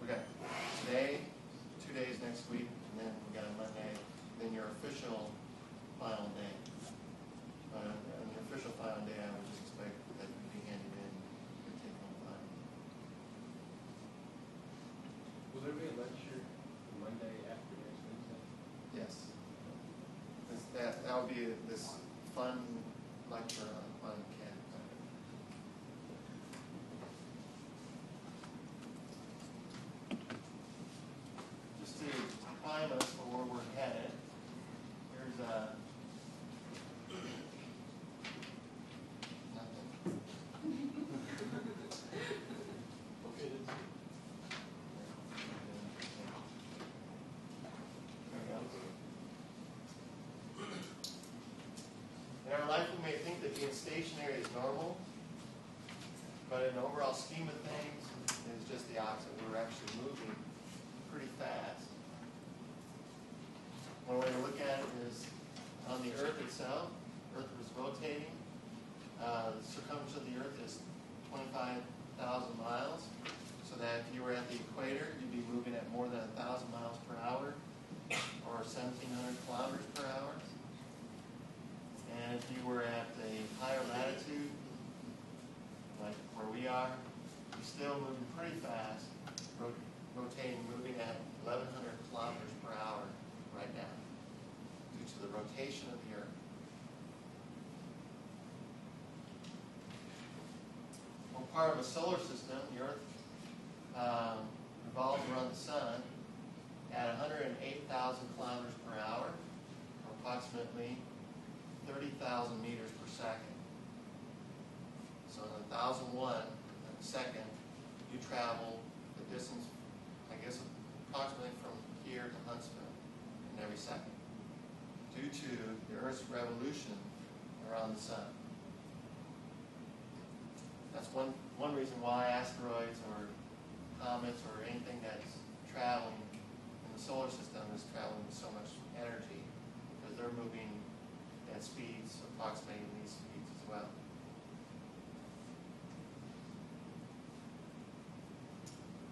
got today, 2 days next week, and then we got a Monday, then your official final day. On your official final day, I would just expect that to be handed in and take home final. Will there be a lecture Monday after next Wednesday? Yes. That will be this fun lecture on CAD. Just to prime us for where we're headed, here's nothing. Okay, There we go. In our life, we may think that being stationary is normal, but in the overall scheme of things, it's just the opposite. We're actually moving pretty fast. One way to look at it is on the Earth itself. Earth is rotating. The circumference of the Earth is 25,000 miles, so that if you were at the equator, you'd be moving at more than 1,000 miles per hour, or 1,700 kilometers per hour. And if you were at a higher latitude, like where we are, you're still moving pretty fast, rotating, moving at 1,100 kilometers per hour right now, due to the rotation of the Earth. We're part of a solar system. The Earth revolves around the Sun at 108,000 kilometers per hour, or approximately 30,000 meters per second. So in 1,001 second, you travel the distance, I guess, approximately from here to Huntsville in every second, due to the Earth's revolution around the Sun. That's one reason why asteroids or comets or anything that's traveling in the solar system is traveling with so much energy, because they're moving at speeds approximating these speeds as well.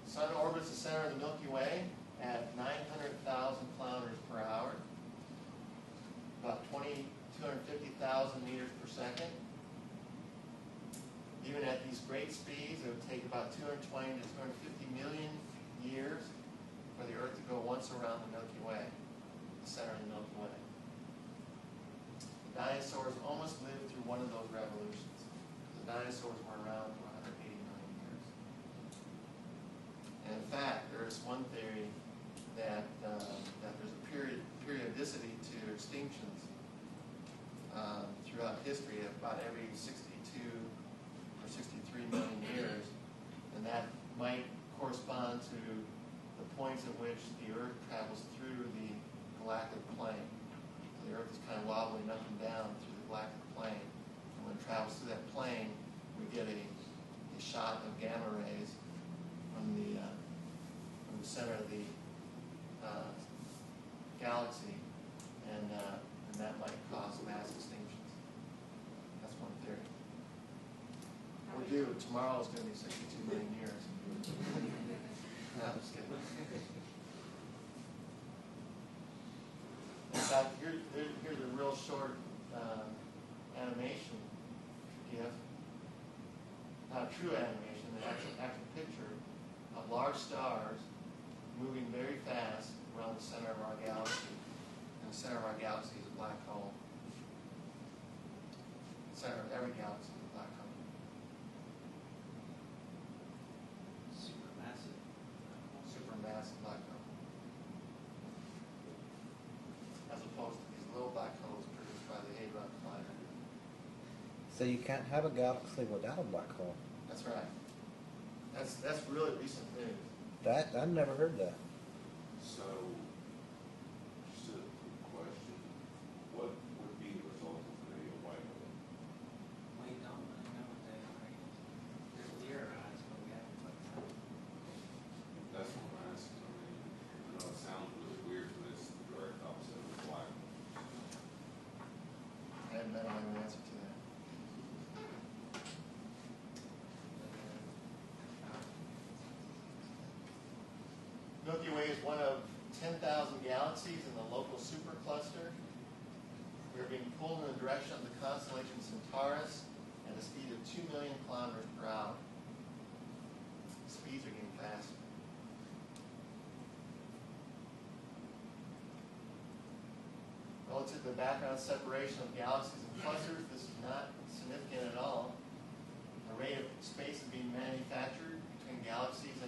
The Sun orbits the center of the Milky Way at 900,000 kilometers per hour, about 250,000 meters per second. Even at these great speeds, it would take about 220 to 250 million years for the Earth to go once around the Milky Way, the center of the Milky Way. Dinosaurs almost lived through one of those revolutions. The dinosaurs were around for 180 million years. And in fact, there is one theory that there's a periodicity to extinctions throughout history of about every 62 or 63 million years, and that might correspond to the points at which the Earth travels through the galactic plane. The Earth is kind of wobbling up and down through the galactic plane. And when it travels through that plane, we get a shot of gamma rays from the center of the galaxy, and that might cause mass extinctions. That's one theory. We're due. Tomorrow is going to be 62 million years. No, I'm just kidding. In fact, here's a real short animation GIF. Not a true animation, an actual picture of large stars moving very fast around the center of our galaxy. And the center of our galaxy is a black hole. The center of every galaxy is a black hole. Supermassive. Supermassive black hole. As opposed to these little black holes produced by the Hadron Collider. So you can't have a galaxy without a black hole. That's right. That's really recent news. That I've never heard that. So, just a question, what would be the result of a white hole? We don't know what they are. They're theorized, but we haven't looked at them. That's what I'm asking. I mean, I know it sounds really weird, but it's the direct opposite of a black hole. I don't have an answer to that. Milky Way is one of 10,000 galaxies in the local supercluster. We are being pulled in the direction of the constellation Centaurus at a speed of 2 million kilometers per hour. Speeds are getting faster. Relative to the background separation of galaxies and clusters, this is not significant at all. The rate of space is being manufactured between galaxies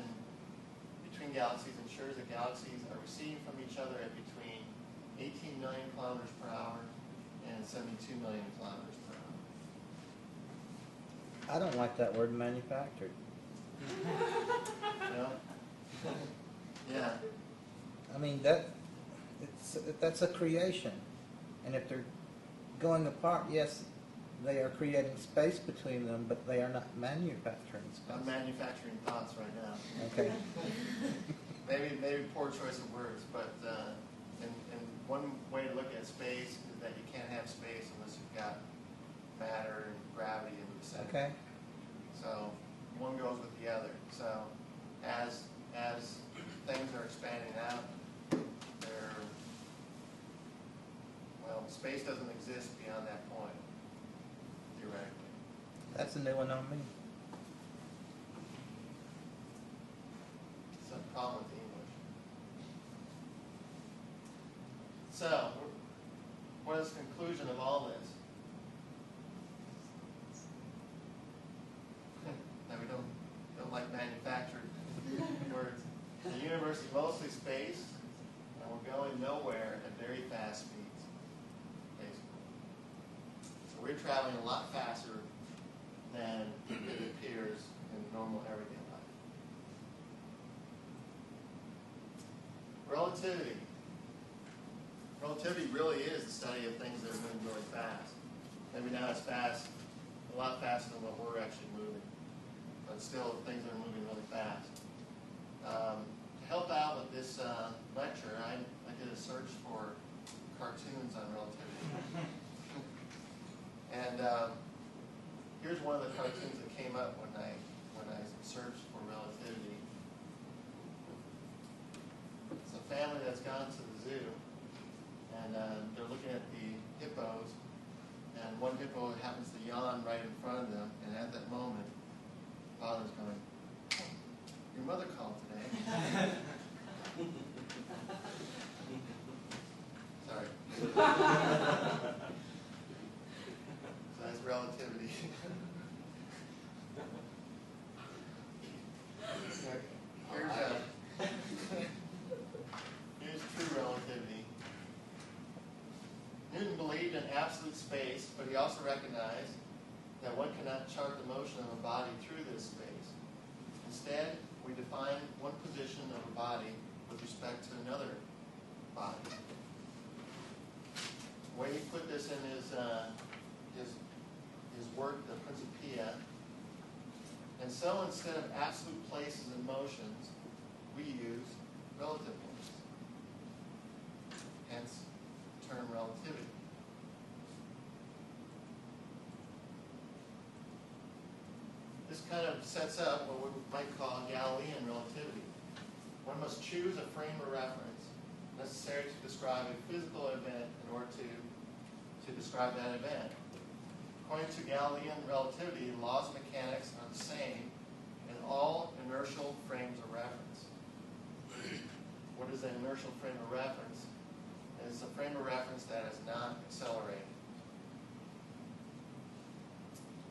ensures that galaxies are receding from each other at between 18 million kilometers per hour and 72 million kilometers per hour. I don't like that word manufactured. No? Yeah. I mean, that's a creation. And if they're going apart, yes, they are creating space between them, but they are not manufacturing space. I'm manufacturing thoughts right now. Okay. Maybe poor choice of words, but and one way to look at space is that you can't have space unless you've got matter and gravity in the center. Okay. So one goes with the other. So as things are expanding out, space doesn't exist beyond that point, theoretically. That's a new one on me. It's a problem with English. So, what is the conclusion of all this? That we don't like manufactured words. The universe is mostly space, and we're going nowhere at very fast speeds. So we're traveling a lot faster than it appears in normal everyday life. Relativity. Relativity really is the study of things that are moving really fast. Maybe not as fast, a lot faster than what we're actually moving, but still things that are moving really fast. To help out with this lecture, I did a search for cartoons on relativity. And here's one of the cartoons that came up when I searched for relativity. It's a family that's gone to the zoo, and they're looking at the hippos, and one hippo happens to yawn right in front of them, and at that moment, father's going, "Oh, your mother called today." Sorry. So that's relativity. Here's true relativity. Newton believed in absolute space, but he also recognized that one cannot chart the motion of a body through this space. Instead, we define one position of a body with respect to another body. The way he put this in his work, the Principia. And so instead of absolute places and motions, we use relative ones. Hence, the term relativity. This kind of sets up what we might call Galilean relativity. One must choose a frame of reference necessary to describe a physical event in order to describe that event. According to Galilean relativity, the laws of mechanics are the same in all inertial frames of reference. What is an inertial frame of reference? It is a frame of reference that is non-accelerating.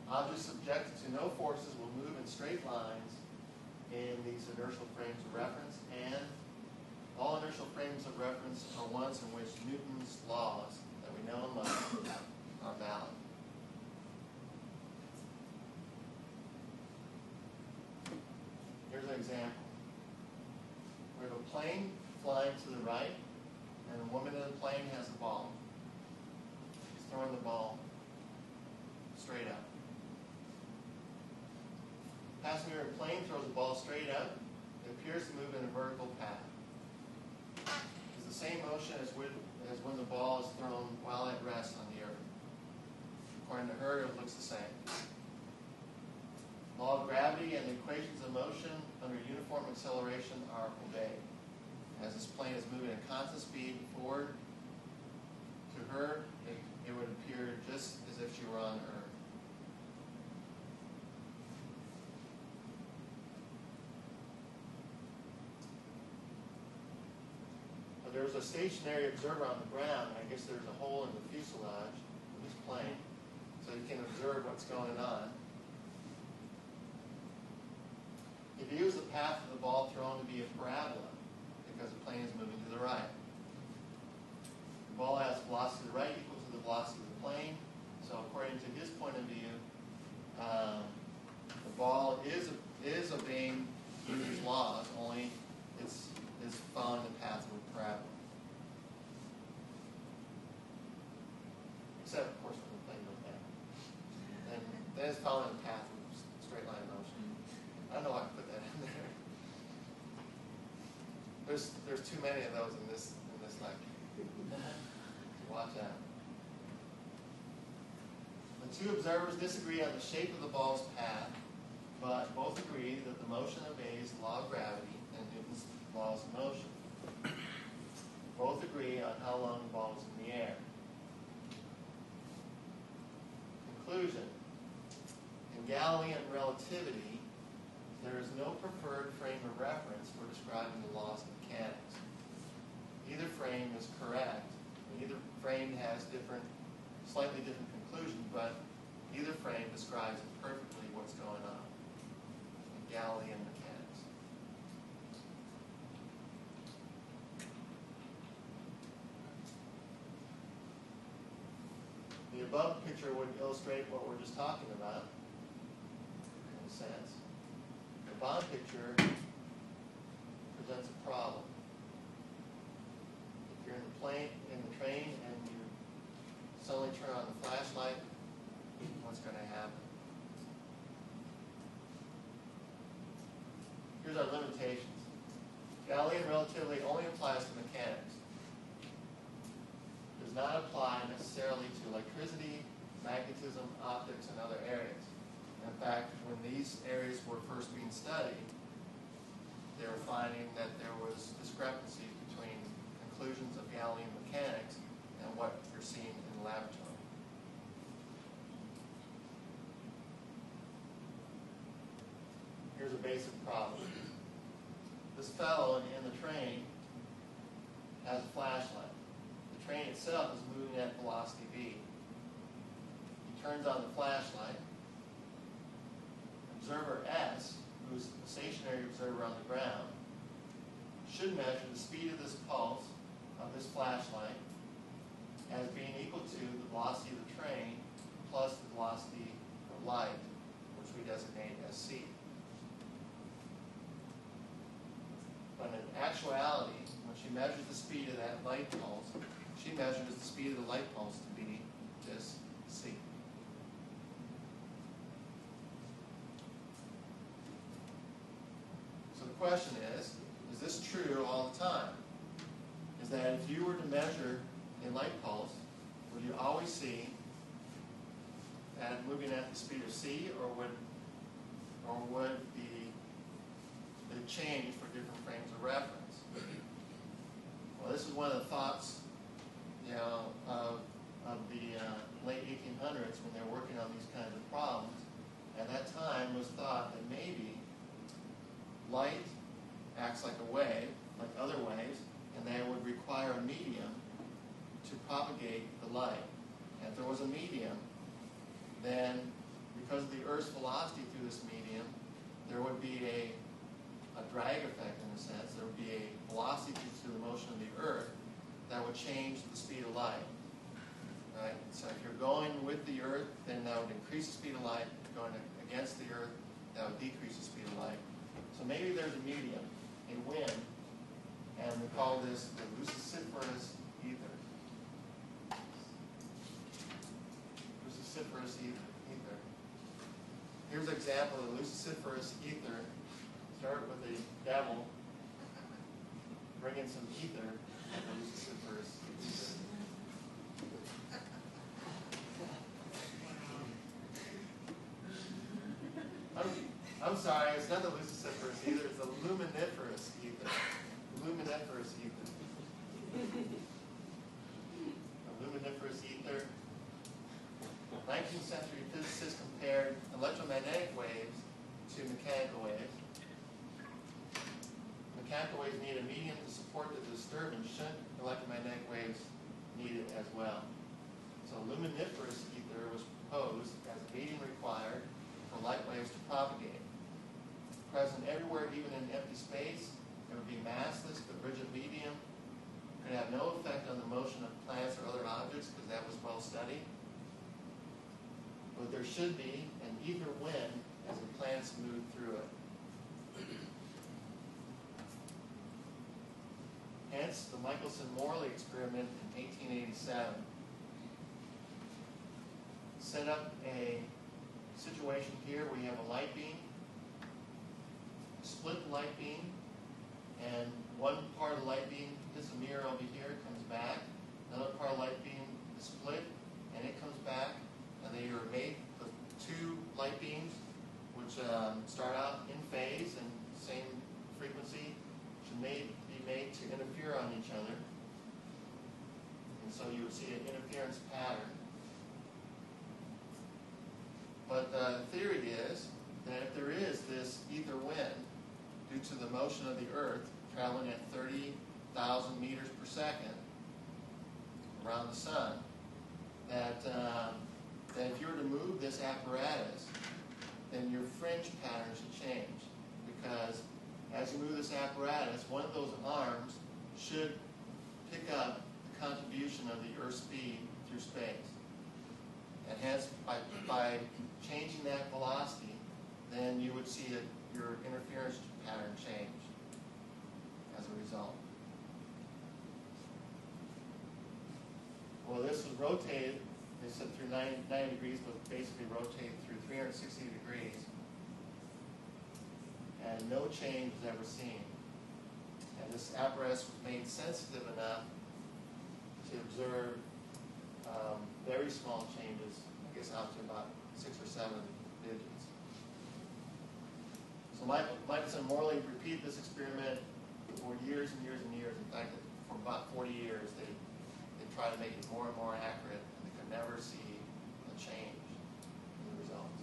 Objects subjected to no forces will move in straight lines in these inertial frames of reference, and all inertial frames of reference are ones in which Newton's laws that we know and love are valid. Here's an example. We have a plane flying to the right, and a woman in the plane has a ball. She's throwing the ball straight up. Passenger in a plane throws the ball straight up. It appears to move in a vertical path. It's the same motion as when the ball is thrown while at rest on the earth. According to her, it looks the same. Law of gravity and the equations of motion under uniform acceleration are obeyed. as this plane is moving at constant speed forward, to her, it would appear just as if she were on Earth. But there's a stationary observer on the ground. I guess there's a hole in the fuselage of this plane, so you can observe what's going on. He views the path of the ball thrown to be a parabola because the plane is moving to the right. The ball has velocity to the right equal to the velocity of the plane. So according to his point of view, the ball is obeying Newton's laws, only it's following the path of a parabola. Except, of course, when the plane goes down. Then it's following the path of straight line motion. I don't know why I put that in there. There's too many of those in this lecture. Watch out. The two observers disagree on the shape of the ball's path, but both agree that the motion obeys the law of gravity and Newton's laws of motion. Both agree on how long the ball is in the air. Conclusion. In Galilean relativity, there is no preferred frame of reference for describing the laws of mechanics. Either frame is correct, and either frame has slightly different conclusions, but either frame describes perfectly what's going on in Galilean mechanics. The above picture would illustrate what we're just talking about, in a sense. The bottom picture presents a problem. If you're in the train, and you suddenly turn on the flashlight, what's going to happen? Here's our limitations. Galilean relativity only applies to mechanics. It does not apply necessarily to electricity, magnetism, optics, and other areas. In fact, when these areas were first being studied, they were finding that there was discrepancy between conclusions of Galilean mechanics and what you're seeing in the laboratory. Here's a basic problem. This fellow in the train has a flashlight. The train itself is moving at velocity v. He turns on the flashlight. Observer S, who's a stationary observer on the ground, should measure the speed of this pulse of this flashlight as being equal to the velocity of the train plus the velocity of light, which we designate as c. But in actuality, when she measures the speed of that light pulse, she measures the speed of the light pulse to be this c. So the question is this true all the time? Is that if you were to measure a light pulse, would you always see that moving at the speed of c, or would the change for different frames of reference? Well, this is one of the thoughts, of the late 1800s when they were working on these kinds of problems. At that time, it was thought that maybe light acts like a wave, like other waves, and they would require a medium to propagate the light. And if there was a medium, then because of the Earth's velocity through this medium, there would be a drag effect in a sense. There would be a velocity to the motion of the Earth that would change the speed of light. Right? So if you're going with the Earth, then that would increase the speed of light. If you're going against the Earth, that would decrease the speed of light. So maybe there's a medium, a wind, and we call this the Luciferous ether. Luciferous ether. Here's an example of the Luciferous ether. Start with the devil, bring in some ether, and the Luciferous ether. I'm sorry, it's not the Luciferous ether, it's the luminiferous ether. Luminiferous luminiferous ether. A luminiferous ether. 19th century physicists compared electromagnetic waves to mechanical waves. Mechanical waves need a medium to support the disturbance. Shouldn't electromagnetic waves need it as well? So luminiferous ether was proposed as a medium required for light waves to propagate. Present everywhere, even in empty space, it would be massless but rigid medium. Could have no effect on the motion of plants or other objects because that was well studied. But there should be an ether wind as the plants move through it. Hence, the Michelson-Morley Experiment in 1887 set up a situation here where you have a light beam, split the light beam, and one part of the light beam hits a mirror over here, comes back. Another part of the light beam is split, and it comes back. And they are made with two light beams, which start out in phase and same frequency, should be made to interfere on each other. And so you would see an interference pattern. But the theory is that if there is this ether wind due to the motion of the Earth traveling at 30,000 meters per second around the sun, that if you were to move this apparatus, then your fringe pattern should change. Because as you move this apparatus, one of those arms should pick up the contribution of the Earth's speed through space. And hence, by changing that velocity, then you would see your interference pattern change as a result. Well, this was rotated, they said through 90 degrees, but basically rotated through 360 degrees. And no change was ever seen. And this apparatus was made sensitive enough to observe very small changes, I guess out to about 6 or 7 digits. So Michelson-Morley repeated this experiment for years and years and years. In fact, for about 40 years, they tried to make it more and more accurate, and they could never see a change in the results.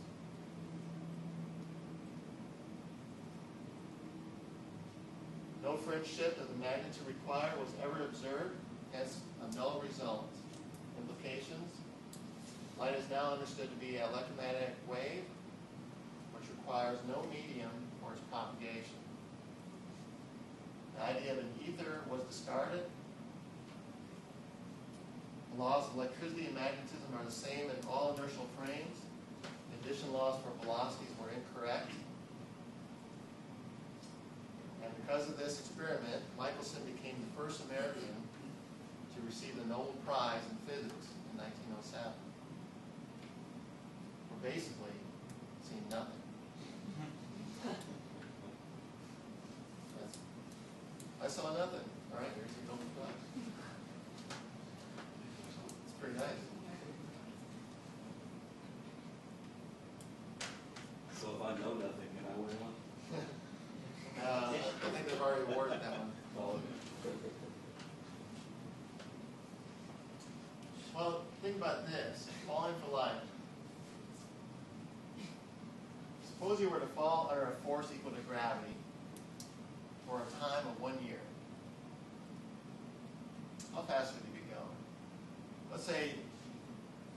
No fringe shift of the magnitude required was ever observed, hence a null result. Implications: light is now understood to be an electromagnetic wave, which requires no medium for its propagation. The idea of an ether was discarded. The laws of electricity and magnetism are the same in all inertial frames. The addition laws for velocities were incorrect. And because of this experiment, Michelson became the first American to receive the Nobel Prize in Physics in 1907. For basically seeing nothing. I saw nothing. All right, here's your Nobel Prize. It's pretty nice. So if I know nothing, can I win one? I think they've already awarded that one. Oh, Well, think about this, falling for light. Suppose you were to fall under a force equal to gravity for a time of 1 year. How fast would you be going? Let's say,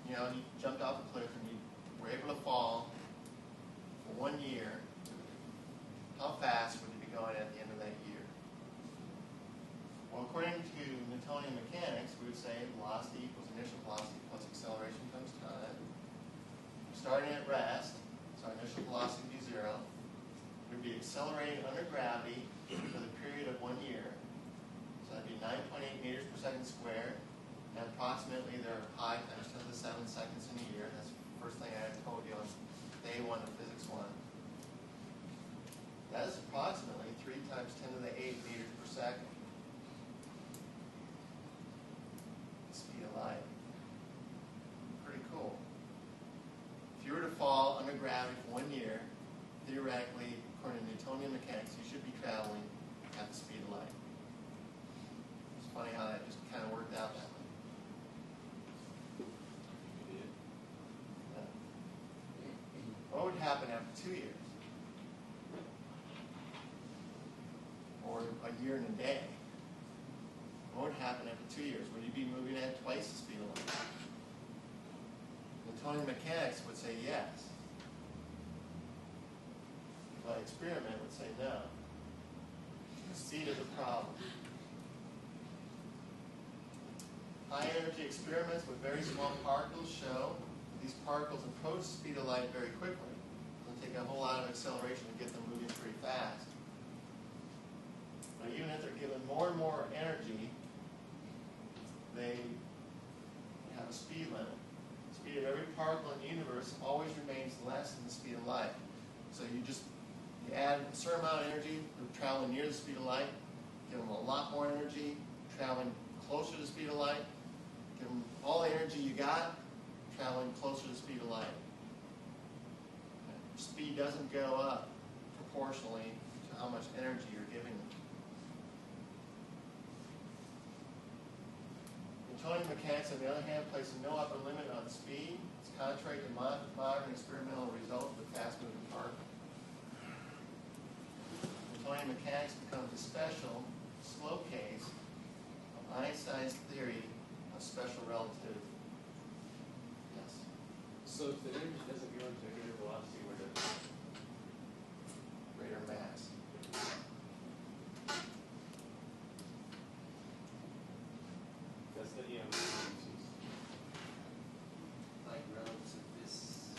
you jumped off a cliff and you were able to fall for 1 year. How fast would you be going at the end of that year? Well, according to Newtonian mechanics, we would say velocity equals initial velocity plus acceleration times time. Starting at rest, so our initial velocity would be 0. We'd be accelerating under gravity for the period of 1 year. So that'd be 9.8 meters per second squared. And approximately there are pi times 10 to the 7 seconds in a year. That's the first thing I told you on day 1 of physics 1. That is approximately 3 times 10 to the 8 meters per second. The speed of light. Pretty cool. If you were to fall under gravity for 1 year, theoretically, according to Newtonian mechanics, you should be traveling at the speed of light. funny how that just kind of worked out that way. What would happen after 2 years? Or a year and a day? What would happen after 2 years? Would you be moving at twice the speed of light? Newtonian mechanics would say yes. But experiment would say no. The seed of the problem. High energy experiments with very small particles show that these particles approach the speed of light very quickly. It'll take a whole lot of acceleration to get them moving pretty fast. But even if they're given more and more energy, they have a speed limit. The speed of every particle in the universe always remains less than the speed of light. So you add a certain amount of energy, they're traveling near the speed of light, give them a lot more energy, traveling closer to the speed of light, give them all the energy you got, traveling closer to the speed of light. Speed doesn't go up proportionally to how much energy you're giving them. Newtonian mechanics, on the other hand, places no upper limit on speed. It's contrary to modern experimental results with fast-moving particles. Newtonian mechanics becomes a special, slow case of Einstein's theory of special relativity. Yes? So if the energy doesn't go into a greater velocity, where does it? Greater mass. That's the Like relativists.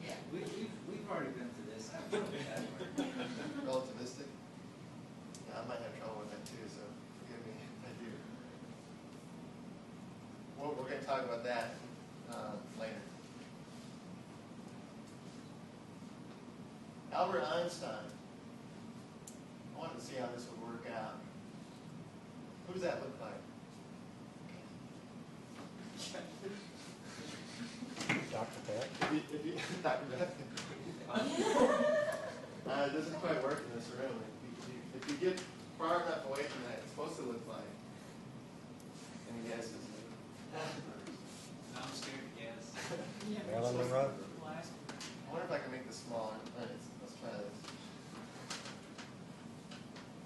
Yeah, we've already been through this. I've told you that word. Relativistic? Yeah, I might have trouble with that too, so forgive me if I do. Well, we're going to talk about that later. Albert Einstein. I wanted to see how this would work out. Who does that look like? Dr. Beck? Dr. Beck. It doesn't quite work in this room. If you get far enough away from that, it's supposed to look like. Any guesses? I'm scared to guess. Marilyn Monroe? I wonder if I can make this smaller. Let's try this.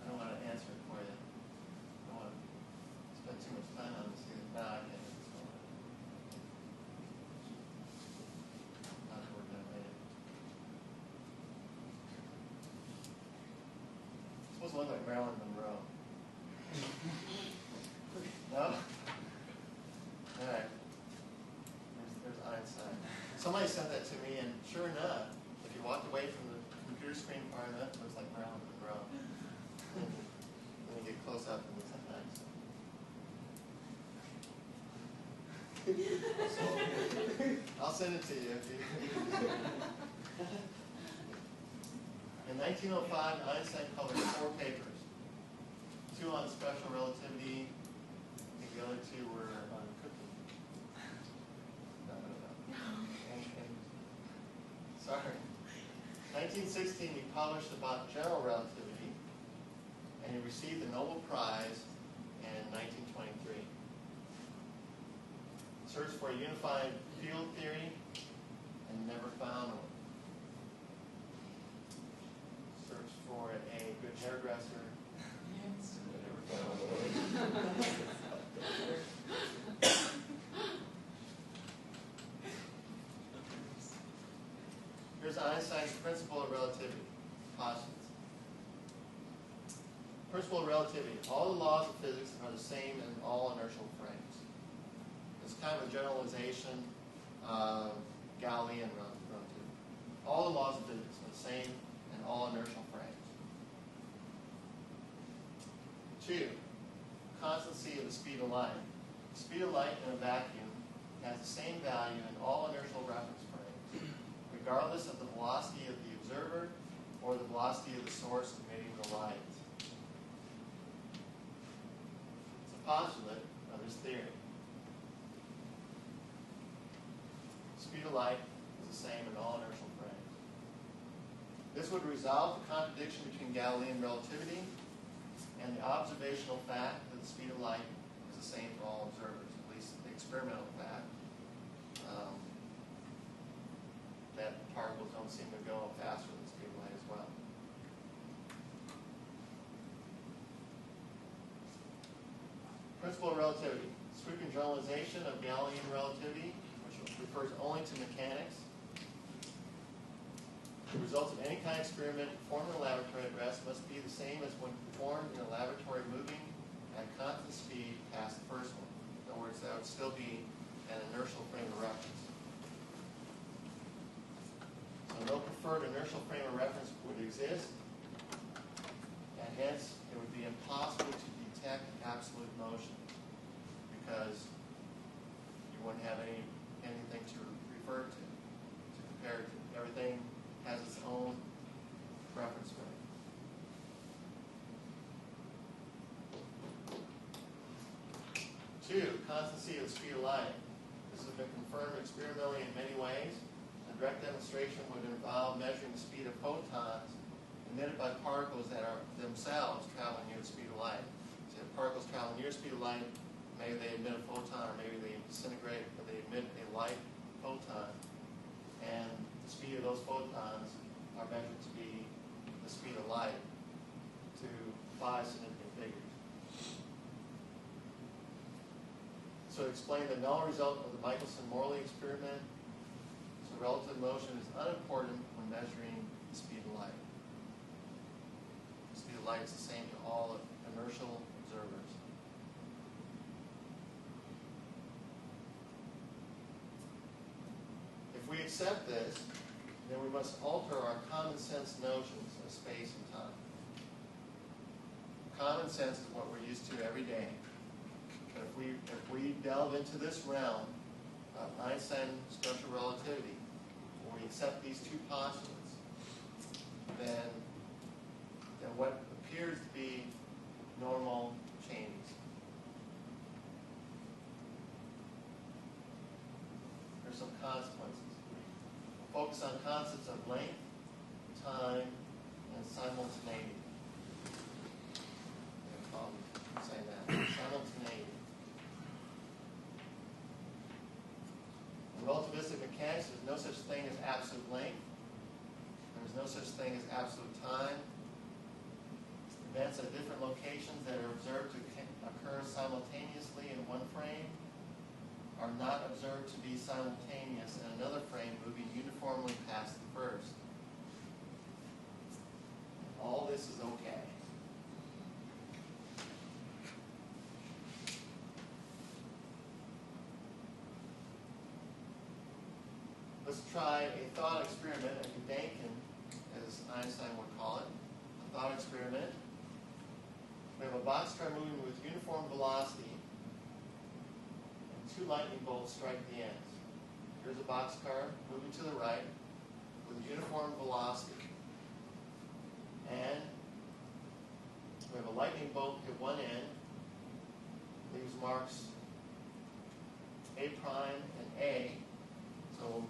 I don't want to answer it for you. I don't want to spend too much time on this. No, I can't make it smaller. I'll have to work on it later. It's supposed to look like Marilyn Monroe. No? All right. There's Einstein. Somebody sent that to me, and sure enough, if you walked away from the computer screen far enough, it looks like Marilyn Monroe. When you get close up, it looks like Einstein. I'll send it to you. In 1905, Einstein published 4 papers. 2 on special relativity. I think the other 2 were on cooking. No. Sorry. 1916, he published about general relativity, and he received the Nobel Prize in 1923. Searched for a unified field theory and never found one. Searched for a good hairdresser. Never found one. Here's Einstein's principle of relativity. Postulates. Principle of relativity. All the laws of physics are the same in all inertial frames. It's kind of a generalization of Galilean relativity. All the laws of physics are the same in all inertial frames. 2. Constancy of the speed of light. The speed of light in a vacuum has the same value in all inertial reference frames, regardless of the velocity of the observer or the velocity of the source emitting the light. It's a postulate of his theory. Speed of light is the same in all inertial frames. This would resolve the contradiction between Galilean relativity and the observational fact that the speed of light is the same for all observers, at least the experimental fact, that particles don't seem to go faster than the speed of light as well. Principle of Relativity, sweeping generalization of Galilean relativity, which refers only to mechanics. The results of any kind of experiment performed in a laboratory at rest must be the same as when performed in a laboratory moving at constant speed past the first one. In other words, that would still be an inertial frame of reference. So no preferred inertial frame of reference would exist, and hence it would be impossible to detect absolute motion because you wouldn't have anything to refer to compare to. Everything has its own reference frame. Two, constancy of the speed of light. This has been confirmed experimentally in many ways. A direct demonstration would involve measuring the speed of photons emitted by particles that are themselves traveling near the speed of light. So if particles travel near the speed of light, maybe they emit a photon, or maybe they disintegrate, or they emit a light photon. And the speed of those photons are measured to be the speed of light to 5 significant figures. So to explain the null result of the Michelson-Morley experiment, so relative motion is unimportant when measuring the speed of light. The speed of light is the same to all inertial observers. If we accept this, then we must alter our common sense notions of space and time. Common sense is what we're used to every day. But if we delve into this realm of Einstein special relativity, where we accept these two postulates, then what appears to be normal changes. There's some consequences. Focus on concepts of length, time, and simultaneity. Say that. Simultaneity. In relativistic mechanics, there's no such thing as absolute length. There's no such thing as absolute time. Events at different locations that are observed to occur simultaneously in one frame are not observed to be simultaneous in another frame moving uniformly past the first. All this is okay. Let's try a thought experiment, a Gedanken, as Einstein would call it. A thought experiment. We have a boxcar moving with uniform velocity, and two lightning bolts strike the ends. Here's a boxcar moving to the right with uniform velocity. And we have a lightning bolt hit one end, leaves marks A prime and A. So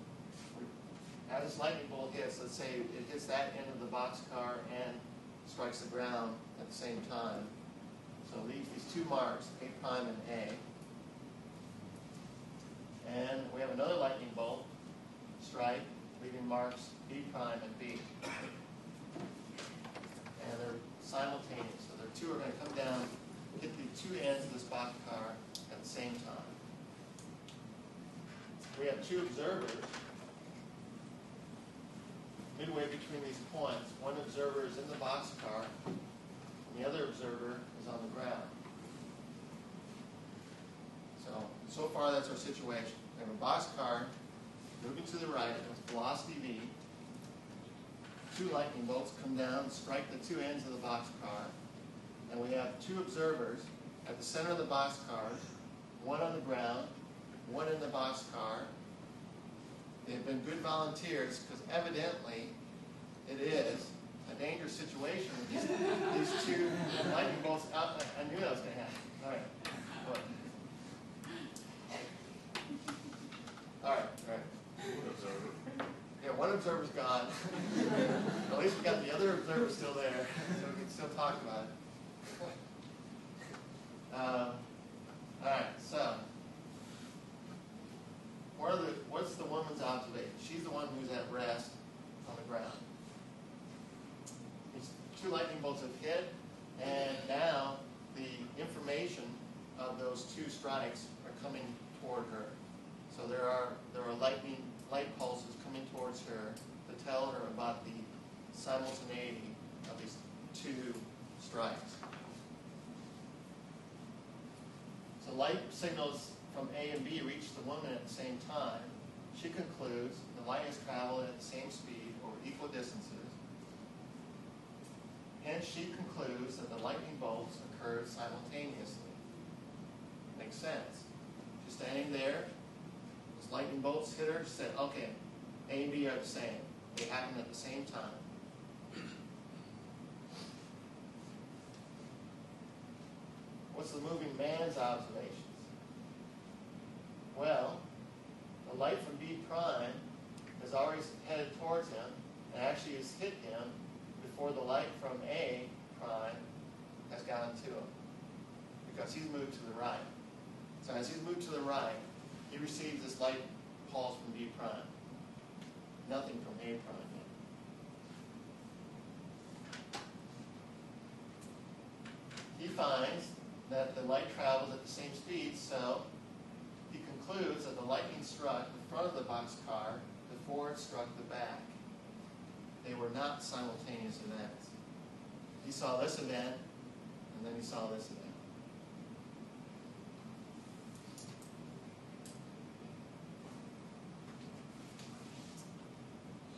as this lightning bolt hits, let's say it hits that end of the boxcar and strikes the ground at the same time. So leaves these two marks, A prime and A. And we have another lightning bolt strike, leaving marks B prime and B. And they're simultaneous. So the two are going to come down, hit the two ends of this boxcar at the same time. We have two observers midway between these points. One observer is in the boxcar, and the other observer is on the ground. So far that's our situation. We have a boxcar moving to the right with velocity v. Two lightning bolts come down and strike the two ends of the boxcar. And we have two observers at the center of the boxcar, one on the ground, one in the boxcar. They've been good volunteers because evidently it is a dangerous situation with these two lightning bolts out. I knew that was going to happen. All right. All right. Yeah, one observer's gone. At least we got the other observer still there, so we can still talk about it. All right, so what's the woman's observation? She's the one who's at rest on the ground. These two lightning bolts have hit, and now the information of those two strikes are coming toward her. So there are light pulses coming towards her to tell her about the simultaneity of these two strikes. So light signals from A and B reach the woman at the same time. She concludes the light has traveled at the same speed over equal distances. Hence, she concludes that the lightning bolts occurred simultaneously. Makes sense. She's standing there. Those lightning bolts hit her. She said, okay, A and B are the same. They happen at the same time. What's the moving man's observations? Well, the light from B prime is already headed towards him and actually has hit him before the light from A prime has gotten to him, because he's moved to the right. So as he's moved to the right, he receives this light pulse from B prime. Nothing from A prime yet. He finds that the light travels at the same speed, so he concludes that the lightning struck the front of the boxcar before it struck the back. They were not simultaneous events. He saw this event, and then he saw this event.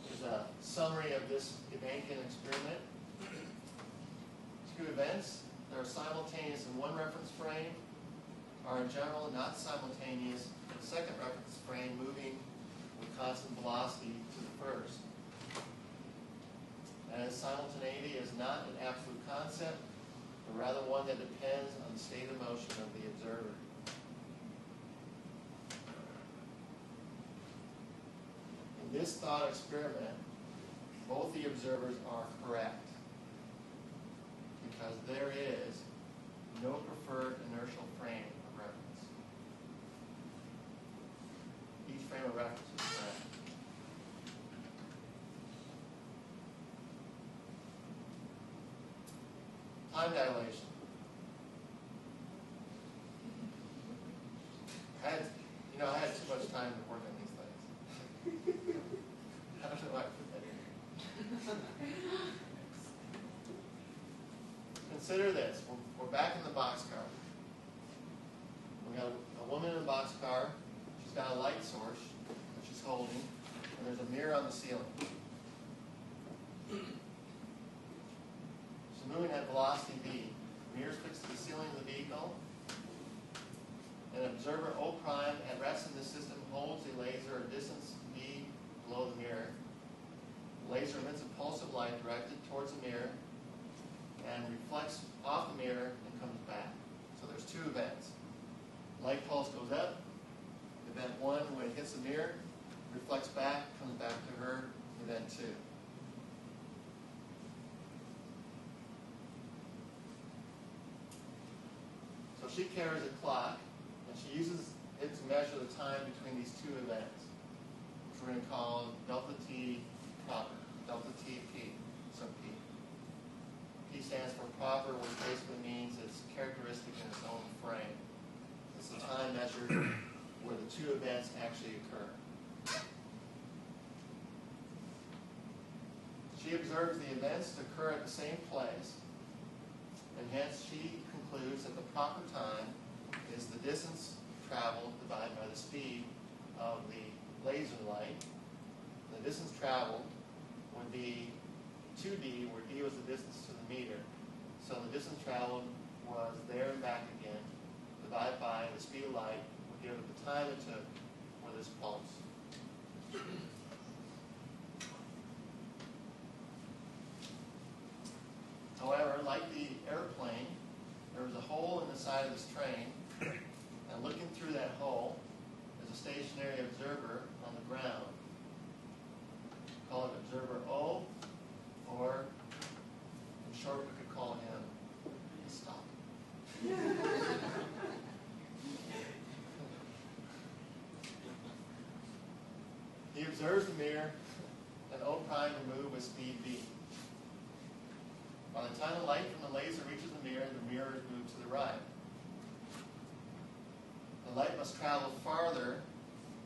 There's a summary of this Galilean experiment. Two events that are simultaneous in one reference frame are in general not simultaneous in the second reference frame moving with constant velocity to the first. As simultaneity is not an absolute concept, but rather one that depends on the state of motion of the observer. In this thought experiment, both the observers are correct, because there is no preferred inertial frame of reference. Each frame of reference is correct. Time dilation. I had too much time to work on these things. I don't know why I put that in. Consider this. We're back in the boxcar. We got a woman in the boxcar. She's got a light source that she's holding, and there's a mirror on the ceiling. She's moving at velocity v. The mirror is fixed to the ceiling of the vehicle. An observer O prime at rest in the system holds a laser at distance v below the mirror. The laser emits a pulse of light directed towards the mirror and reflects off the mirror and comes back. So there's two events. Light pulse goes up. Event 1, when it hits the mirror, reflects back, comes back to her. Event 2. So she carries a clock, and she uses it to measure the time between these two events, which we're going to call delta T proper, delta T P, so P. P stands for proper, which basically means it's characteristic in its own frame. It's the time measured where the two events actually occur. She observes the events to occur at the same place, and hence she concludes that the proper time is the distance traveled divided by the speed of the laser light. The distance traveled would be 2d, where d was the distance to the meter. So the distance traveled was there and back again, divided by the speed of light, would give it the time it took for this pulse. However, like the airplane, there was a hole in the side of this train, and looking through that hole is a stationary observer on the ground. Call it observer O, or in short we could call him observes the mirror, and O prime to move with speed v. By the time the light from the laser reaches the mirror is moved to the right. The light must travel farther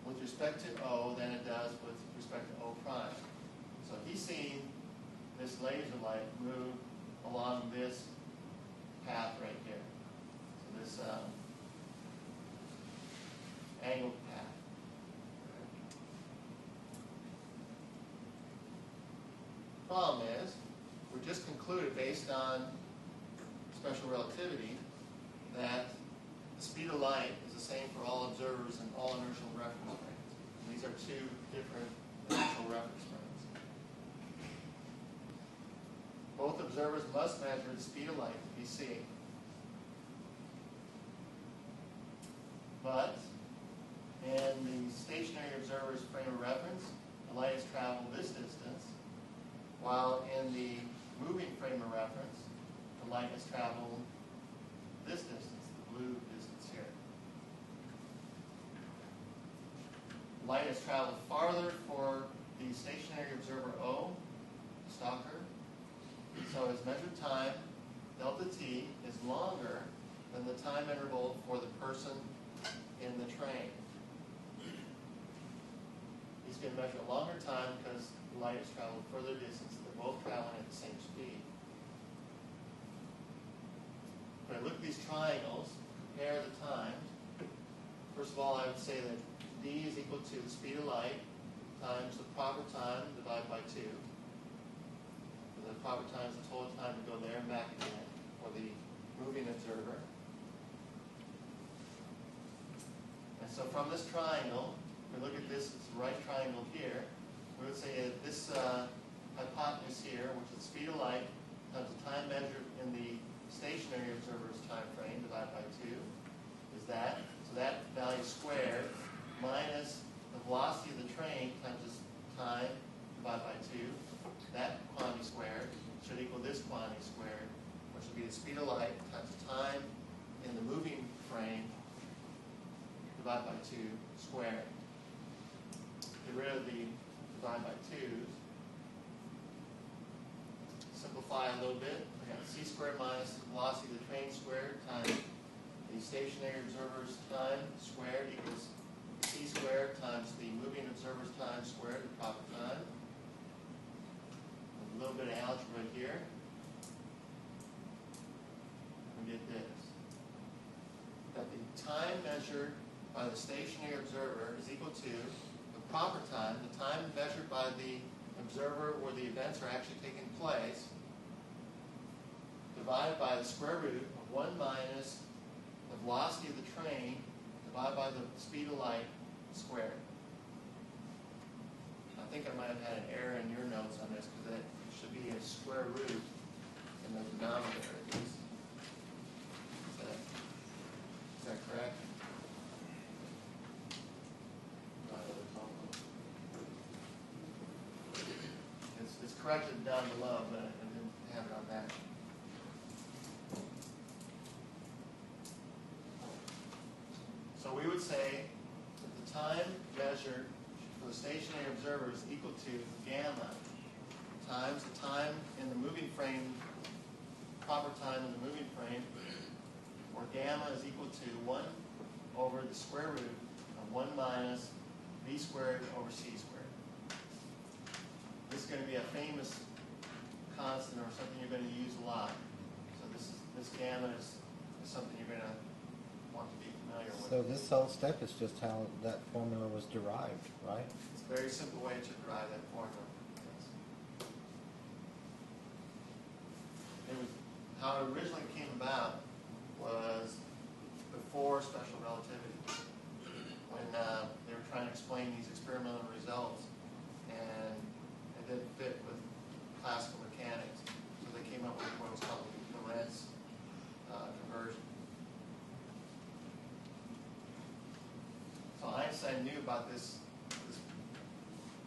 with respect to O than it does with respect to O prime. So he's seeing this laser light move along this path right here. So this angled path. Problem is, we just concluded based on special relativity that the speed of light is the same for all observers and all inertial reference frames. And these are two different inertial reference frames. Both observers must measure the speed of light to be seen. But in the stationary observer's frame of reference, the light has traveled this distance, while in the moving frame of reference, the light has traveled this distance, the blue distance here. Light has traveled farther for the stationary observer O, stalker, so his measured time, delta t, is longer than the time interval for the person in the train. He's going to measure a longer time because the light has traveled further distance. They're both traveling at the same speed. If I look at these triangles, compare the times. First of all, I would say that d is equal to the speed of light times the proper time divided by 2. The proper time is the total time to go there and back again for the moving observer. And so from this triangle, if we look at this, it's the right triangle here, we would say that this hypotenuse here, which is the speed of light times the time measured in the stationary observer's time frame divided by 2, is that. So that value squared minus the velocity of the train times this time divided by 2. That quantity squared should equal this quantity squared, which would be the speed of light times the time in the moving frame divided by 2 squared. Get rid of the divide by 2's. Simplify a little bit. We got c squared minus the velocity of the train squared times the stationary observer's time squared equals c squared times the moving observer's time squared, the proper time. A little bit of algebra here. We get this. That the time measured by the stationary observer is equal to the proper time, the time measured by the observer where the events are actually taking place, divided by the square root of 1 minus the velocity of the train divided by the speed of light squared. I think I might have had an error in your notes on this because it should be a square root in the denominator at least. Is that correct? It's corrected down below, but I didn't have it on that. So we would say that the time measured for the stationary observer is equal to gamma times the time in the moving frame, proper time in the moving frame, where gamma is equal to 1 over the square root of 1 minus v squared over c squared. This is going to be a famous constant or something you're going to use a lot. So this gamma is something you're going to want to be familiar with. So this whole step is just how that formula was derived, right? It's a very simple way to derive that formula. Yes. It was, how it originally came about was before special relativity, when they were trying to explain these experimental results, and it didn't fit with classical mechanics, so they came up with what was called the Lorentz conversion. So Einstein knew about this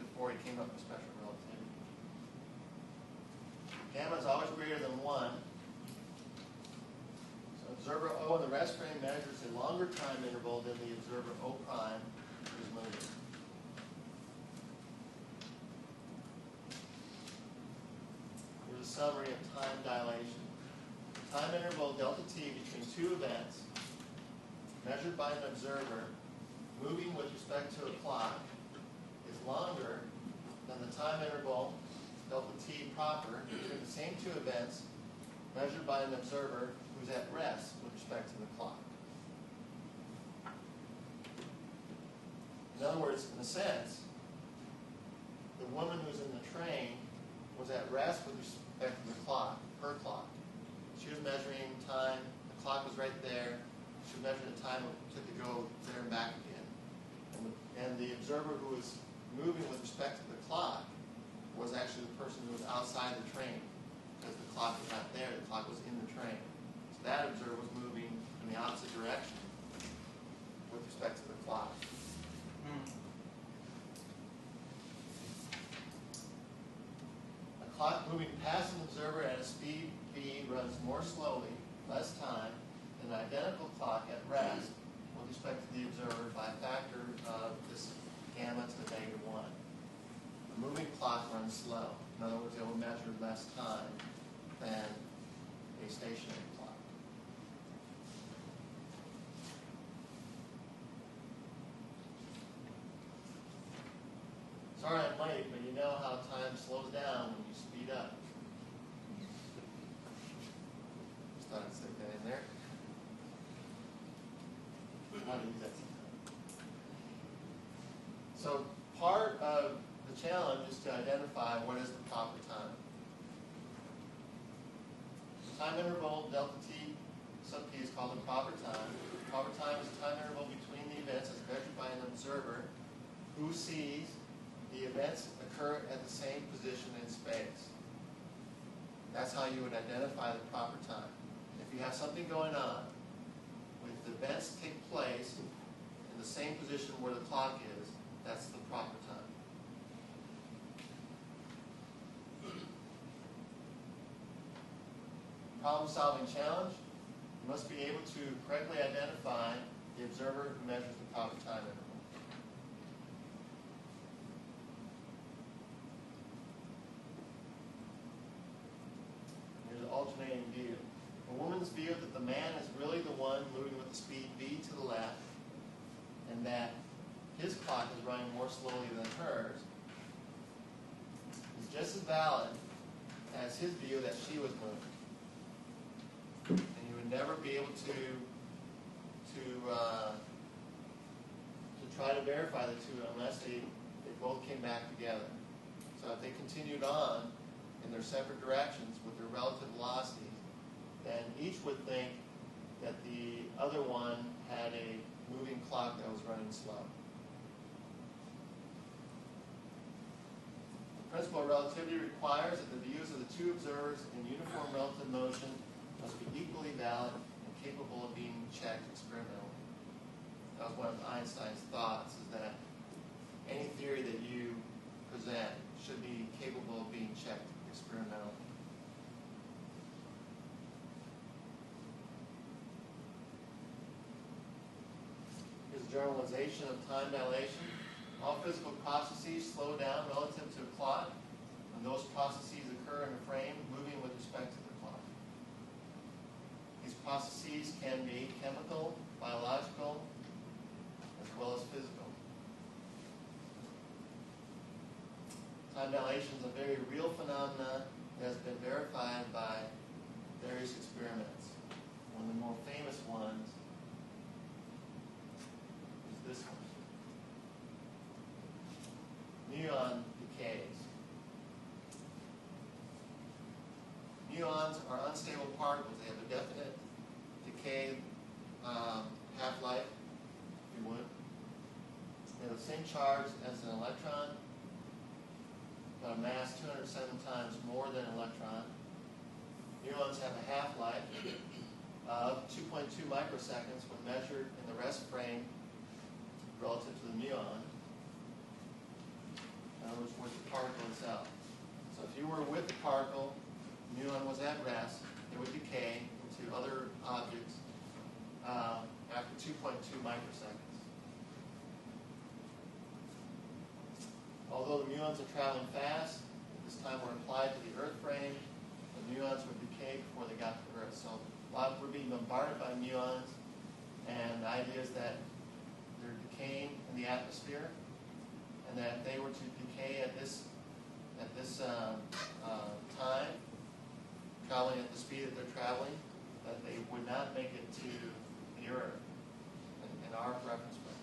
before he came up with special relativity. Gamma is always greater than 1. So observer O in the rest frame measures a longer time interval than the observer O prime who's moving. summary of time dilation. The time interval delta t between two events measured by an observer moving with respect to a clock is longer than the time interval delta t proper between the same two events measured by an observer who's at rest with respect to the clock. In other words, in a sense, the woman who's in the train was at rest with respect to the clock, her clock. She was measuring time, the clock was right there, she was measuring the time it took to go there and back again. And the observer who was moving with respect to the clock was actually the person who was outside the train, because the clock was not there, the clock was in the train. So that observer was moving in the opposite direction with respect to the clock. A clock moving past an observer at a speed v runs more slowly, less time, than an identical clock at rest with respect to the observer by a factor of this gamma to the -1. A moving clock runs slow. In other words, it will measure less time than a stationary clock. Sorry I'm late, but you know how time slows down when you speed up. Just thought I'd stick that in there. How to use that sometime. So part of the challenge is to identify what is the proper time. The time interval delta t sub p is called the proper time. The proper time is the time interval between the events as measured by an observer who sees the events occur at the same position in space. That's how you would identify the proper time. If you have something going on, with the events take place in the same position where the clock is, that's the proper time. Problem-solving challenge. You must be able to correctly identify the observer who measures the proper time interval. Here's an alternating view. A woman's view that the man is really the one moving with the speed v to the left, and that his clock is running more slowly than hers, is just as valid as his view that she was moving. And you would never be able to try to verify the two unless they both came back together. So if they continued on in their separate directions with their relative velocities, then each would think that the other one had a moving clock that was running slow. The principle of relativity requires that the views of the two observers in uniform relative motion must be equally valid and capable of being checked experimentally. That was one of Einstein's thoughts, is that any theory that you present should be capable of being checked experimentally. Here's a generalization of time dilation. All physical processes slow down relative to a clock when those processes occur in a frame moving with respect to the clock. These processes can be chemical, biological, as well as physical. Time dilation is a very real phenomenon that has been verified by various experiments. One of the more famous ones is this one. Muon decays. Muons are unstable particles. They have a definite decay half-life, if you would. They have the same charge as an electron, but a mass 207 times more than an electron. Muons have a half-life of 2.2 microseconds when measured in the rest frame relative to the muon. In other words, with the particle itself. So if you were with the particle, the muon was at rest, it would decay into other objects after 2.2 microseconds. Although the muons are traveling fast, at this time we're applied to the Earth frame, muons would decay before they got to Earth. So we're being bombarded by muons, and the idea is that they're decaying in the atmosphere, and that if they were to decay at this time, traveling at the speed that they're traveling, that they would not make it to the Earth in our reference frame.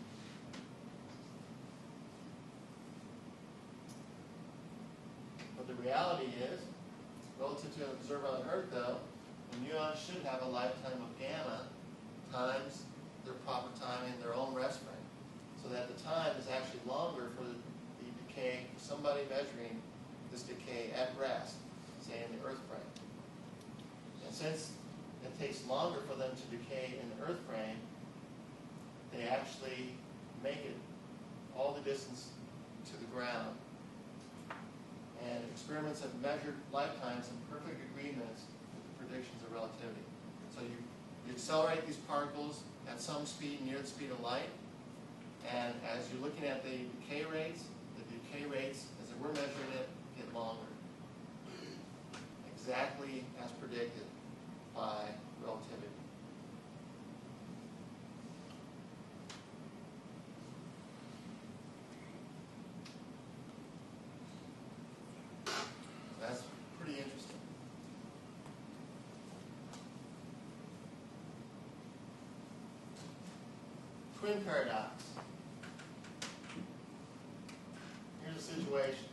But the reality is, relative to an observer on Earth, though, the muons should have a lifetime of gamma times their proper time in their own rest frame, so that the time is actually longer for the decay, for somebody measuring this decay at rest, say in the Earth frame. And since it takes longer for them to decay in the Earth frame, they actually make it all the distance to the ground. And experiments have measured lifetimes in perfect agreement with the predictions of relativity. So you accelerate these particles at some speed near the speed of light, and as you're looking at the decay rates, as we're measuring it, get longer. Exactly as predicted by relativity. That's pretty interesting. Twin paradox. Here's a situation.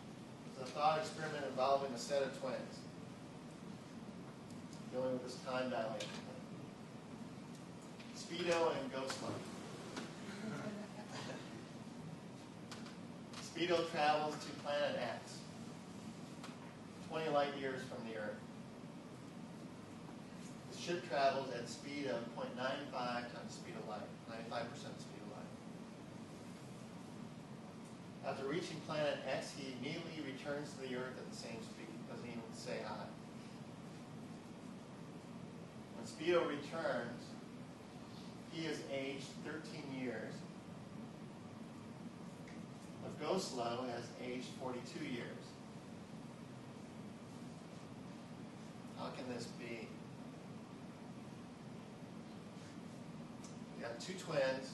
It's a thought experiment involving a set of twins dealing with this time dilation thing. Speedo and ghost light. Speedo travels to planet X, 20 light years from the Earth. The ship travels at speed of 0.95 times the speed of light, 95% speed of light. After reaching planet X, he immediately returns to the Earth at the same speed. Doesn't even say hi. When Speedo returns, he is aged 13 years. But Ghostlow has aged 42 years. How can this be? You got two twins.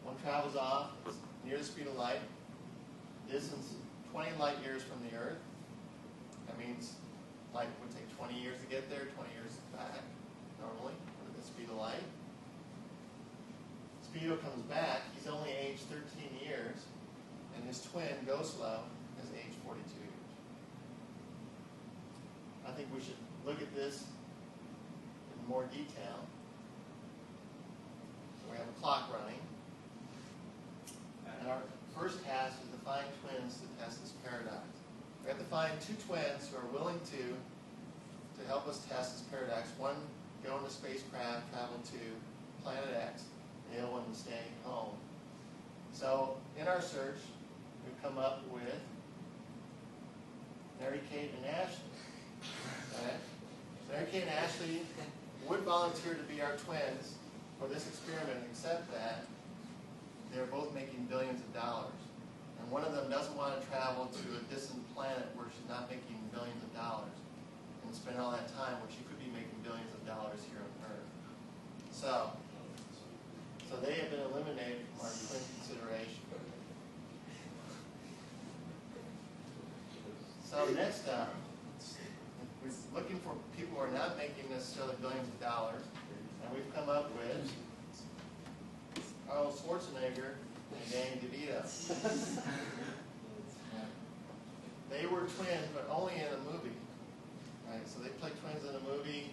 One travels off near the speed of light, distance 20 light years from the Earth. That means light would take 20 years to get there, 20 years back, normally, at the speed of light. Speedo comes back, he's only aged 13 years, and his twin, Ghostlow, is aged 42 years. I think we should look at this in more detail. We have a clock running, and our first task is to find twins to test this paradox. We have to find two twins who are willing to help us test this paradox. One go in a spacecraft, travel to planet X, and the other one staying home. So in our search, we've come up with Mary Kate and Ashley. Okay? Mary Kate and Ashley would volunteer to be our twins for this experiment, except that they're both making billions of dollars. And one of them doesn't want to travel to a distant planet where she's not making billions of dollars and spend all that time where she could be making billions of dollars here on Earth. So they have been eliminated from our twin consideration. So next up, we're looking for people who are not making necessarily billions of dollars, and we've come up with Arnold Schwarzenegger and Danny DeVito. They were twins, but only in a movie. Right? So they play twins in a movie.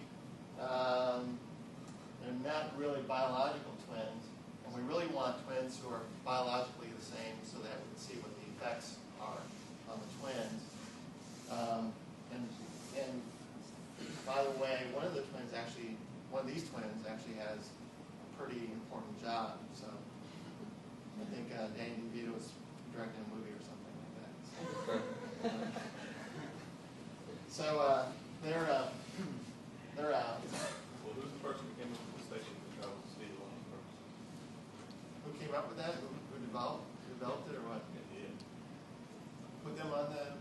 They're not really biological twins, and we really want twins who are biologically the same so that we can see what the effects are on the twins. And by the way, one of these twins actually has a pretty important job. So I think Danny DeVito is directing a movie or something like that. So they're out. Well, who's the person who came up with the station to travel the speed of light first? Who came up with that? Who developed it, or what? Yeah. Put them on the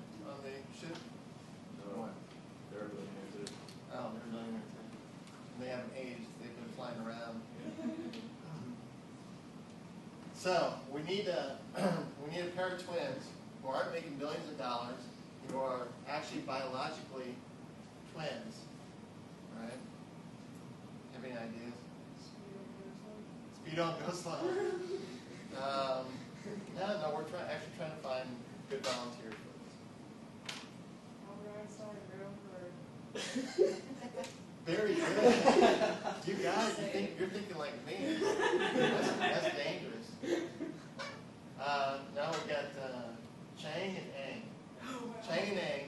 ship? No. They're billionaires. So we need a pair of twins who aren't making billions of dollars, who are actually biologically twins. All right? Have any ideas? Speedo and go slow. No, we're actually trying to find good volunteers for this. Very good. You guys, you're thinking like me. That's dangerous. Now we've got Chang and Ang. Chang and Ang.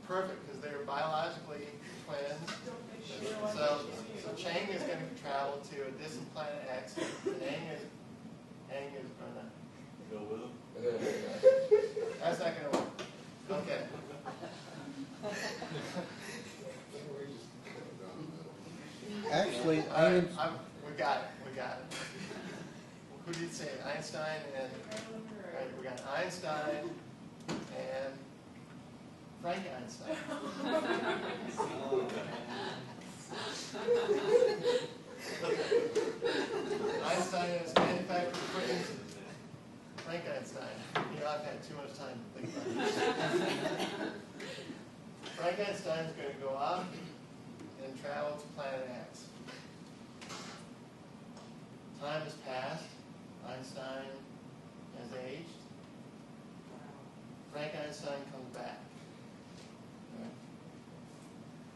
Perfect, because they're biologically twins. So Chang is going to travel to a distant planet X, and Ang is going to Go with them? That's not going to work. Okay. Actually, All right, we got it. Who did you say? Einstein and... Right, we got Einstein and Frank Einstein. Einstein has manufactured twins. Frank Einstein. You know, I've had too much time to think about this. Frank Einstein is going to go out and travel to planet X. Time has passed. Einstein has aged. Frank Einstein comes back. Right.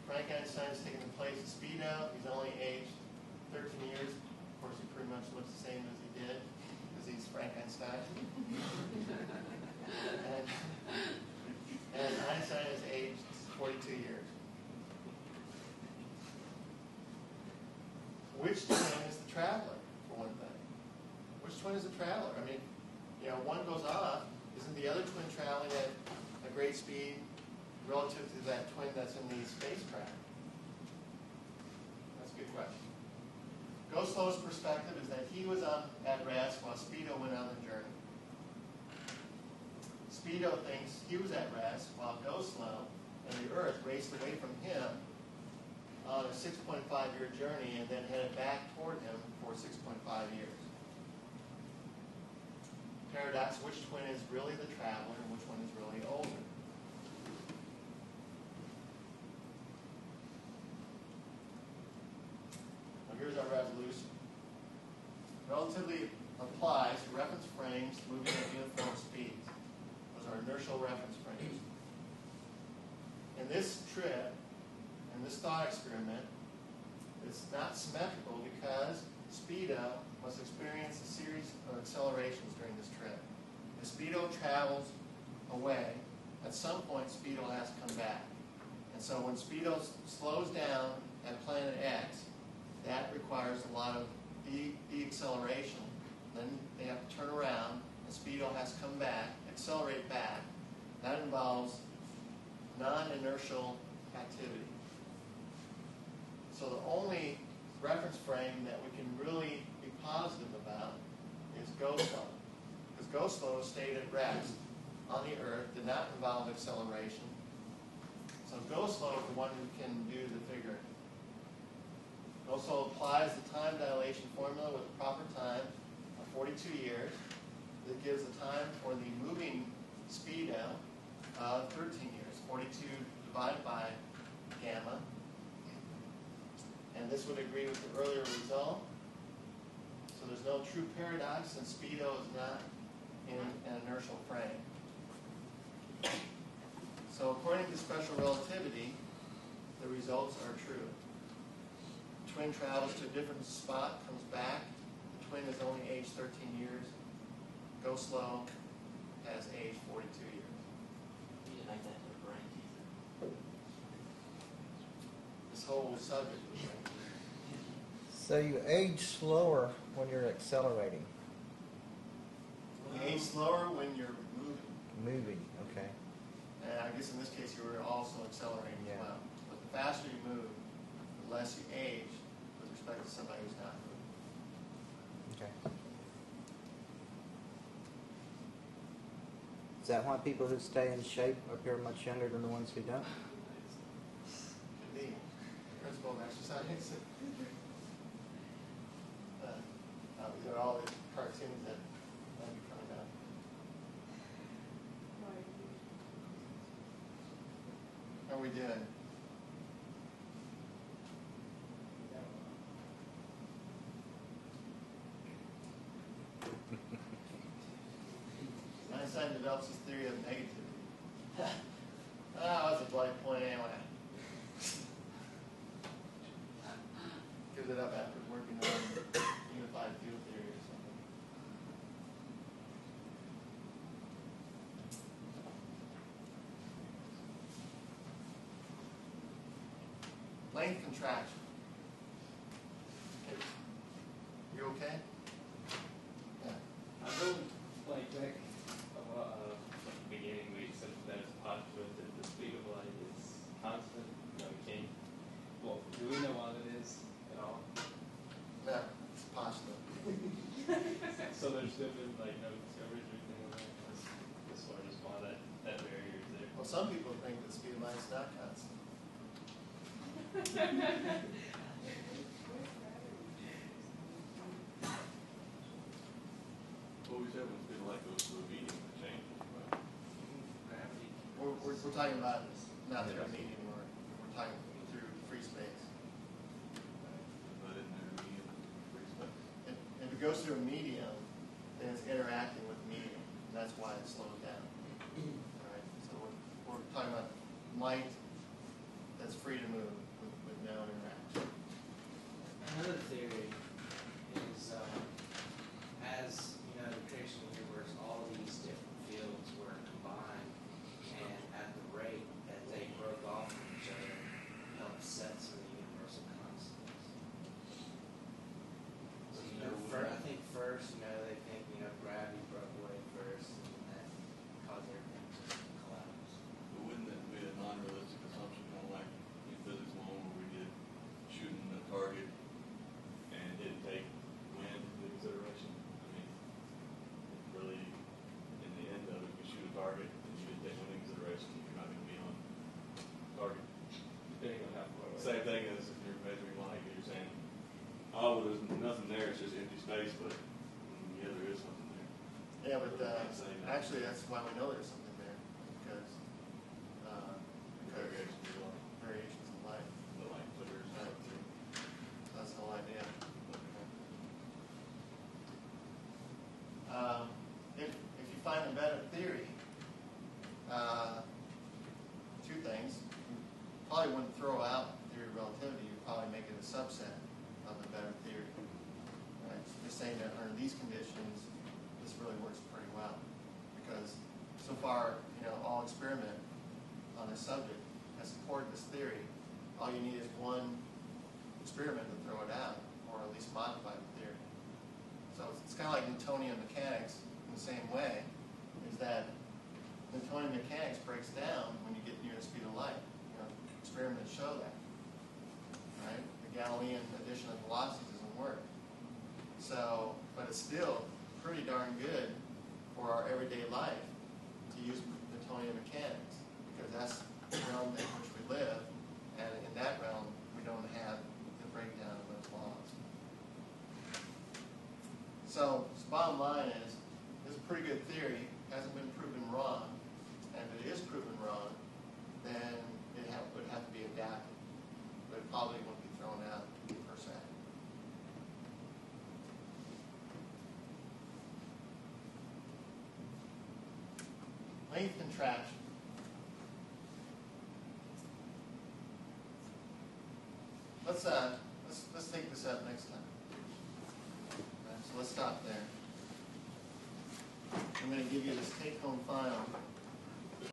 Frank Einstein is taking the place of Speedo. He's only aged 13 years. Of course, he pretty much looks the same as he did, because he's Frank Einstein. and Einstein has aged 42 years. Which twin is the traveler, for one thing? Which twin is the traveler? I mean, you know, one goes off. Isn't the other twin traveling at a great speed relative to that twin that's in the spacecraft? That's a good question. Go Slow's perspective is that he was at rest while Speedo went on the journey. Speedo thinks he was at rest while Go Slow and the Earth raced away from him on a 6.5-year journey and then headed back toward him for 6.5 years. Paradox, which twin is really the traveler and which one is really older? Well, here's our resolution. Relativity applies to reference frames moving at uniform speeds. Those are inertial reference frames. In this trip, in this thought experiment, it's not symmetrical because Speedo must experience a series of accelerations during this trip. As Speedo travels away, at some point Speedo has to come back. And so when Speedo slows down at planet X, that requires a lot of deceleration. Then they have to turn around, and Speedo has to come back, accelerate back. That involves non-inertial activity. So the only reference frame that we can really be positive about is Go Slow. Because Go Slow stayed at rest on the Earth, did not involve acceleration. So Go Slow is the one who can do the figuring. Go Slow applies the time dilation formula with the proper time of 42 years. That gives the time for the moving Speedo of 13 years. 42 divided by gamma. And this would agree with the earlier result. So there's no true paradox, and Speedo is not in an inertial frame. So according to special relativity, the results are true. The twin travels to a different spot, comes back. The twin is only aged 13 years. Go Slow has aged 42 years. You like that to the brain teaser. This whole subject was like, so you age slower when you're accelerating. you age slower when you're moving. Moving, okay. And I guess in this case you were also accelerating as Yeah. well. But the faster you move, the less you age with respect to somebody who's not moving. Okay. Is that why people who stay in shape appear much younger than the ones who don't? Could be. Principle of exercise. at all the cartoons that might be coming up. How are we doing? Einstein develops his theory of negativity. That's a blank point anyway. Gives it up after working on unified field theory or something. Length contraction. You okay? Yeah. I'm really like back at the beginning we said that it's postulate that the speed of light is constant. No, we can't. Well, do we know what it is at all? No, it's a postulate. So there's been like no discoveries or anything on that as far as why that barrier is there. Well, some people think the speed of light is not constant. Well, we said when speed of light goes to a medium, it changes, right? Gravity. We're talking about not through a medium, we're talking through free space. But in their medium, free space. If it goes through a medium, then it's interacting with the medium. And that's why it slows down. All right. So we're talking about light that's free to move with no interaction. Another theory is, as you know, the creation of the universe, all these different fields were combined, and at the rate that they broke off from each other, helped set some of the universal constants. So I think first, they think gravity broke away first, and that caused everything to collapse. But wouldn't that be a non-realistic assumption, kind of like in physics one where we did shooting a target and didn't take wind into consideration? I mean, really, in the end of it, you shoot a target and you didn't take wind into consideration, you're not going to be on target. Depending on how far away. Same thing as if you're measuring light, you're saying, oh, well, there's nothing there, it's just empty space, but yeah, there is something there. Yeah, but Same. actually that's why we know there's something there, because Variations of light, variations in light. the light flickers out through. That's the whole idea. If you find a better theory, two things. You probably wouldn't throw out the theory of relativity. You'd probably make it a subset of the better theory. Right? So just saying that under these conditions, this really works pretty well. Because so far, all experiment on this subject has supported this theory. All you need is one experiment to throw it out, or at least modify the theory. So it's kind of like Newtonian mechanics in the same way, is that Newtonian mechanics breaks down when you get near the speed of light. Experiments show that. Right? The Galilean addition of velocities doesn't work. So, but it's still pretty darn good for our everyday life to use Newtonian mechanics, because that's the realm in which we live, and in that realm we don't have the breakdown of those laws. So bottom line is, it's a pretty good theory, hasn't been proven wrong, and if it is proven wrong, then it would have to be adapted, but it probably won't be thrown out per se. Length contraction. Let's take this up next time. All right, so let's stop there. I'm going to give you this take-home file.